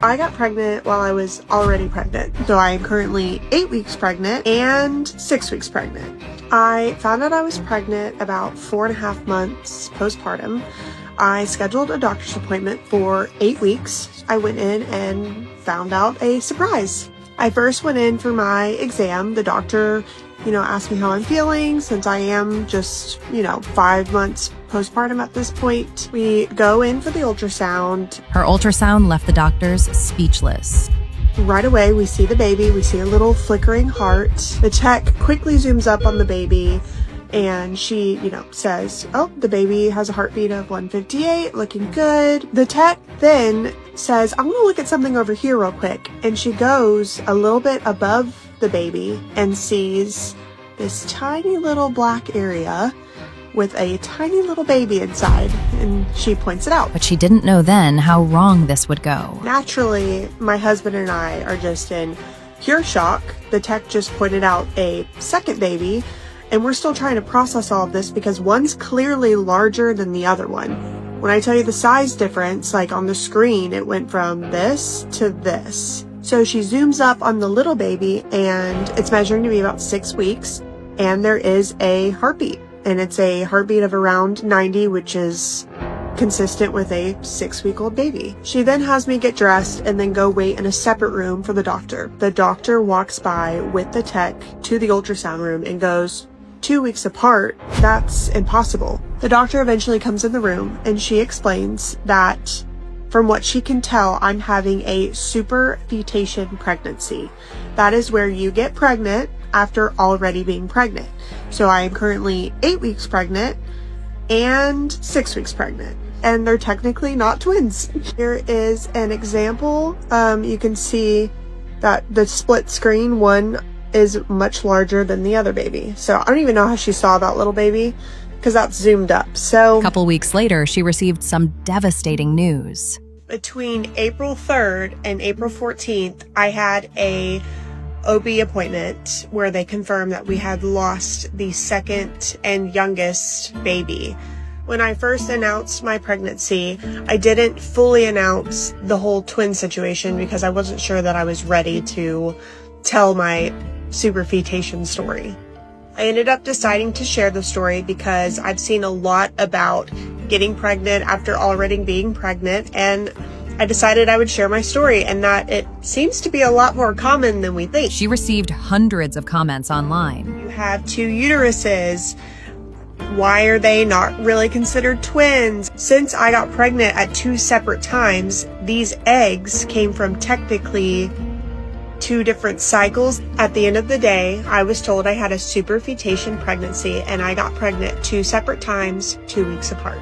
I got pregnant while I was already pregnant. So I am currently 8 weeks pregnant and 6 weeks pregnant. I found out I was pregnant about 4.5 months postpartum. I scheduled a doctor's appointment for 8 weeks. I went in and found out a surprise. I first went in for my exam. The doctor, asked me how I'm feeling since I am just, 5 months postpartum at this point. We go in for the ultrasound. Her ultrasound left the doctors speechless. Right away, we see the baby. We see a little flickering heart. The tech quickly zooms up on the baby and she, says, oh, the baby has a heartbeat of 158, looking good. The tech then says, I'm gonna look at something over here real quick. And she goes a little bit above the baby and sees this tiny little black area with a tiny little baby inside, and she points it out. But she didn't know then how wrong this would go. Naturally, my husband and I are just in pure shock. The tech just pointed out a second baby, and we're still trying to process all of this because one's clearly larger than the other one. When I tell you the size difference, like on the screen, it went from this to this. So she zooms up on the little baby, and it's measuring to be about 6 weeks, and there is a heartbeat. And it's a heartbeat of around 90, which is consistent with a 6-week-old baby. She then has me get dressed and then go wait in a separate room for the doctor. The doctor walks by with the tech to the ultrasound room and goes, 2 weeks apart, that's impossible. The doctor eventually comes in the room and she explains that from what she can tell, I'm having a superfetation pregnancy. That is where you get pregnant after already being pregnant. So I am currently 8 weeks pregnant and 6 weeks pregnant, and they're technically not twins. Here is an example. You can see that the split screen, one is much larger than the other baby. So I don't even know how she saw that little baby because that's zoomed up. So a couple weeks later, she received some devastating news. Between April 3rd and April 14th, I had a OB appointment where they confirmed that we had lost the second and youngest baby. When I first announced my pregnancy, I didn't fully announce the whole twin situation because I wasn't sure that I was ready to tell my superfetation story. I ended up deciding to share the story because I've seen a lot about getting pregnant after already being pregnant, and I decided I would share my story and that it seems to be a lot more common than we think. She received hundreds of comments online. You have 2 uteruses. Why are they not really considered twins? Since I got pregnant at 2 separate times, these eggs came from technically 2 different cycles. At the end of the day, I was told I had a superfetation pregnancy and I got pregnant 2 separate times, 2 weeks apart.